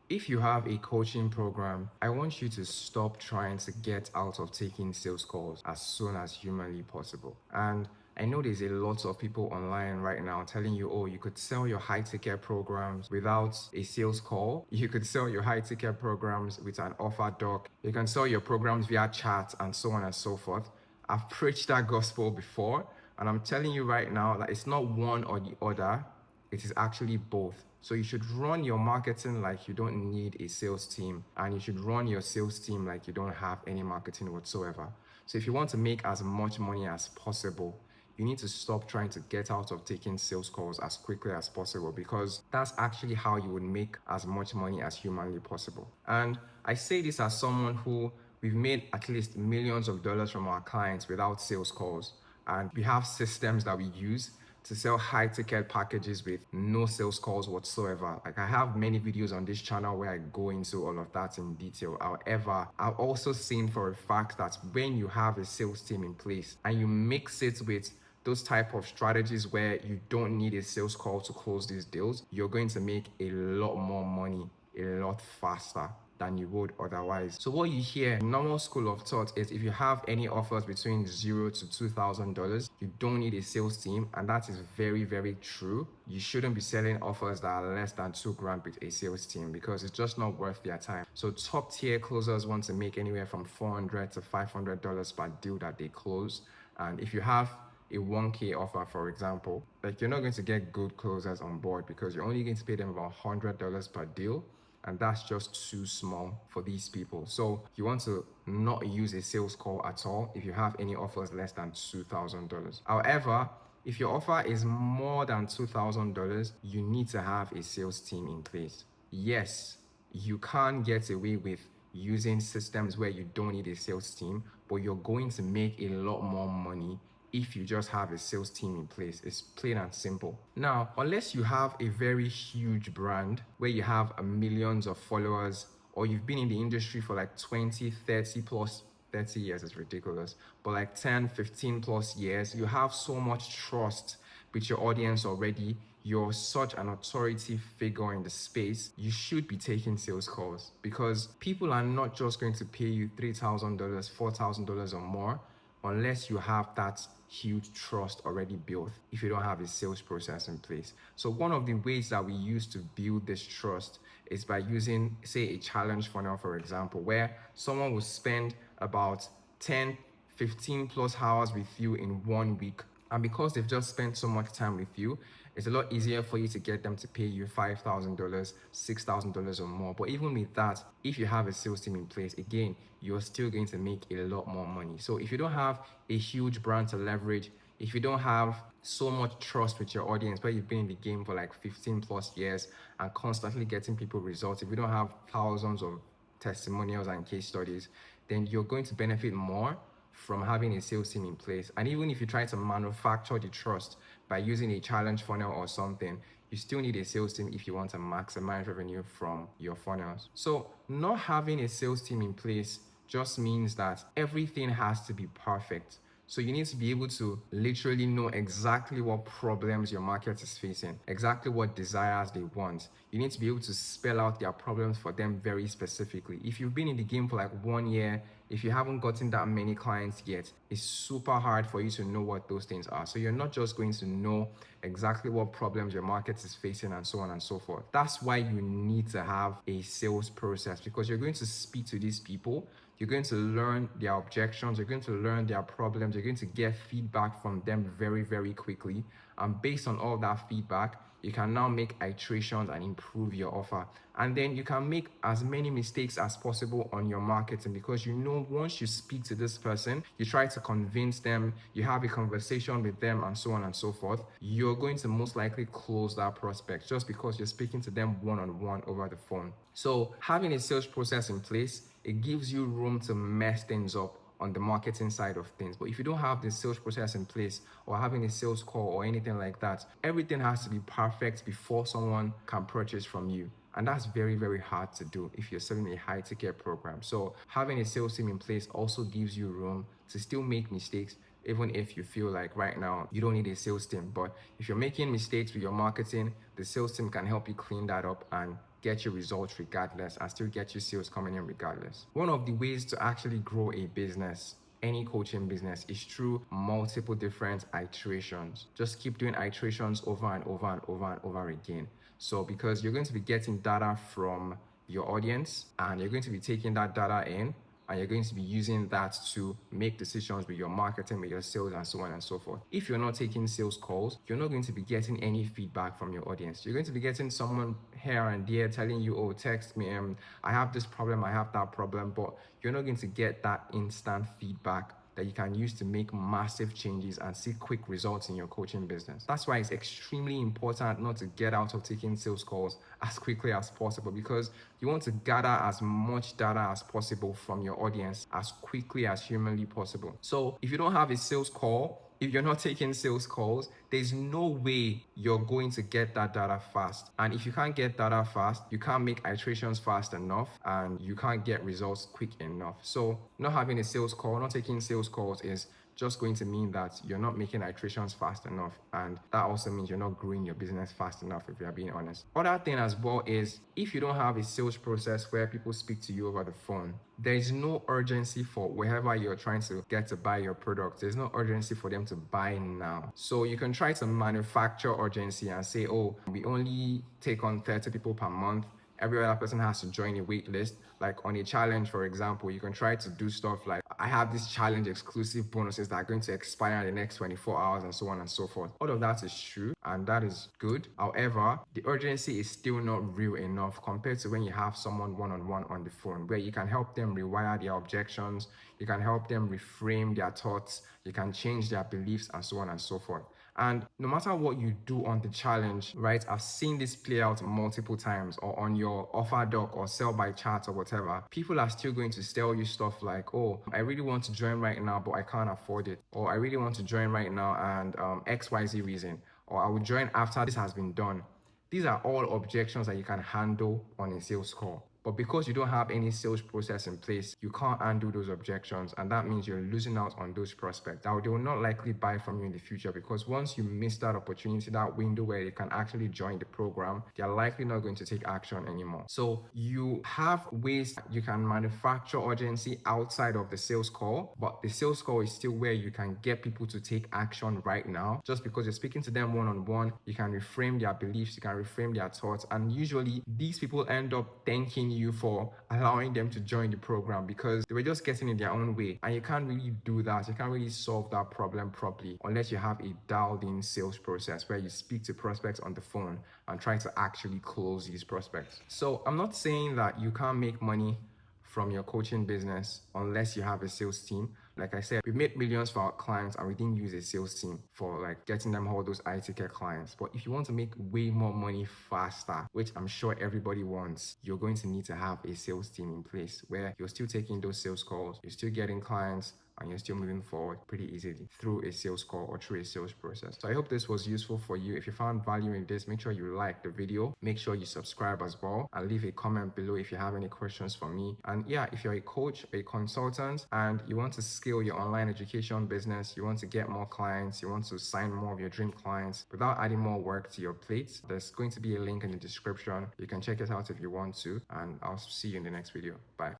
If you have a coaching program, I want you to stop trying to get out of taking sales calls as soon as humanly possible. And I know there's a lot of people online right now telling you, oh, you could sell your high ticket programs without a sales call. You could sell your high ticket programs with an offer doc. You can sell your programs via chat and so on and so forth. I've preached that gospel before, and I'm telling you right now that it's not one or the other. It is actually both. So you should run your marketing like you don't need a sales team, and you should run your sales team like you don't have any marketing whatsoever. So if you want to make as much money as possible, you need to stop trying to get out of taking sales calls as quickly as possible, because that's actually how you would make as much money as humanly possible. And I say this as someone who we've made at least millions of dollars from our clients without sales calls, and we have systems that we use to sell high ticket packages with no sales calls whatsoever. Like, I have many videos on this channel where I go into all of that in detail. However, I've also seen for a fact that when you have a sales team in place and you mix it with those type of strategies where you don't need a sales call to close these deals, you're going to make a lot more money a lot faster than you would otherwise. So what you hear in normal school of thought is if you have any offers between $0 to $2,000, you don't need a sales team, and that is very, very true. You shouldn't be selling offers that are less than $2,000 with a sales team, because it's just not worth their time. So top tier closers want to make anywhere from $400 to $500 per deal that they close, and if you have a 1K offer, for example, like, you're not going to get good closers on board because you're only going to pay them about $100 per deal, and that's just too small for these people. So you want to not use a sales call at all if you have any offers less than $2,000. However, if your offer is more than $2,000, you need to have a sales team in place. Yes, you can get away with using systems where you don't need a sales team, but you're going to make a lot more money if you just have a sales team in place. It's plain and simple. Now, unless you have a very huge brand where you have millions of followers, or you've been in the industry for like 20, 30 plus 30 years is ridiculous, but like 10, 15 plus years, you have so much trust with your audience already. You're such an authority figure in the space. You should be taking sales calls, because people are not just going to pay you $3,000, $4,000 or more unless you have that huge trust already built, if you don't have a sales process in place. So one of the ways that we use to build this trust is by using, say, a challenge funnel, for example, where someone will spend about 10, 15 plus hours with you in 1 week. And because they've just spent so much time with you, it's a lot easier for you to get them to pay you $5,000, $6,000 or more. But even with that, if you have a sales team in place, again, you're still going to make a lot more money. So if you don't have a huge brand to leverage, if you don't have so much trust with your audience, where you've been in the game for like 15 plus years and constantly getting people results, if you don't have thousands of testimonials and case studies, then you're going to benefit more from having a sales team in place. And even if you try to manufacture the trust by using a challenge funnel or something, you still need a sales team if you want to maximize revenue from your funnels. So not having a sales team in place just means that everything has to be perfect. So you need to be able to literally know exactly what problems your market is facing, exactly what desires they want. You need to be able to spell out their problems for them very specifically. If you've been in the game for like 1 year, if you haven't gotten that many clients yet, it's super hard for you to know what those things are. So you're not just going to know exactly what problems your market is facing and so on and so forth. That's why you need to have a sales process, because you're going to speak to these people. You're going to learn their objections, you're going to learn their problems, you're going to get feedback from them very, very quickly. And based on all that feedback, you can now make iterations and improve your offer. And then you can make as many mistakes as possible on your marketing, because you know once you speak to this person, you try to convince them, you have a conversation with them and so on and so forth, you're going to most likely close that prospect just because you're speaking to them one-on-one over the phone. So having a sales process in place, it gives you room to mess things up on the marketing side of things. But if you don't have the sales process in place, or having a sales call or anything like that, everything has to be perfect before someone can purchase from you. And that's very, very hard to do if you're selling a high ticket program. So having a sales team in place also gives you room to still make mistakes, even if you feel like right now you don't need a sales team. But if you're making mistakes with your marketing, the sales team can help you clean that up and get you results regardless and still get you sales coming in regardless. One of the ways to actually grow a business, any coaching business, is through multiple different iterations. Just keep doing iterations over and over and over and over again. So because you're going to be getting data from your audience and you're going to be taking that data in and you're going to be using that to make decisions with your marketing, with your sales, and so on and so forth. If you're not taking sales calls, you're not going to be getting any feedback from your audience. You're going to be getting someone here and there telling you, oh, text me, I have this problem, I have that problem, but you're not going to get that instant feedback that you can use to make massive changes and see quick results in your coaching business. That's why it's extremely important not to get out of taking sales calls as quickly as possible, because you want to gather as much data as possible from your audience as quickly as humanly possible. So if you don't have a sales call, if you're not taking sales calls, there's no way you're going to get that data fast. And if you can't get data fast, you can't make iterations fast enough and you can't get results quick enough. So not having a sales call, not taking sales calls is just going to mean that you're not making iterations fast enough, and that also means you're not growing your business fast enough, if you're being honest. Other thing as well is, if you don't have a sales process where people speak to you over the phone, there is no urgency for wherever you're trying to get to buy your product. There's no urgency for them to buy now. So you can try to manufacture urgency and say, oh, we only take on 30 people per month. Every other person has to join a wait list. Like on a challenge, for example, you can try to do stuff like, I have this challenge exclusive bonuses that are going to expire in the next 24 hours and so on and so forth. All of that is true and that is good. However, the urgency is still not real enough compared to when you have someone one-on-one on the phone, where you can help them rewire their objections, you can help them reframe their thoughts, you can change their beliefs and so on and so forth. And no matter what you do on the challenge, right? I've seen this play out multiple times, or on your offer doc or sell by chat or whatever. People are still going to tell you stuff like, oh, I really want to join right now, but I can't afford it. Or I really want to join right now and XYZ reason. Or I will join after this has been done. These are all objections that you can handle on a sales call. But because you don't have any sales process in place, you can't undo those objections. And that means you're losing out on those prospects. Now, they will not likely buy from you in the future, because once you miss that opportunity, that window where you can actually join the program, they're likely not going to take action anymore. So you have ways you can manufacture urgency outside of the sales call, but the sales call is still where you can get people to take action right now. Just because you're speaking to them one-on-one, you can reframe their beliefs, you can reframe their thoughts. And usually these people end up thanking you for allowing them to join the program, because they were just getting in their own way. And you can't really do that. You can't really solve that problem properly unless you have a dialed in sales process where you speak to prospects on the phone and try to actually close these prospects. So I'm not saying that you can't make money from your coaching business unless you have a sales team. Like I said, we've made millions for our clients and we didn't use a sales team for like getting them all those IT-care clients. But if you want to make way more money faster, which I'm sure everybody wants, you're going to need to have a sales team in place where you're still taking those sales calls, you're still getting clients, and you're still moving forward pretty easily through a sales call or through a sales process. So I hope this was useful for you. If you found value in this, make sure you like the video, make sure you subscribe as well, and leave a comment below if you have any questions for me. And yeah, if you're a coach, a consultant, and you want to scale your online education business, you want to get more clients, you want to sign more of your dream clients without adding more work to your plate, there's going to be a link in the description. You can check it out if you want to, and I'll see you in the next video. Bye.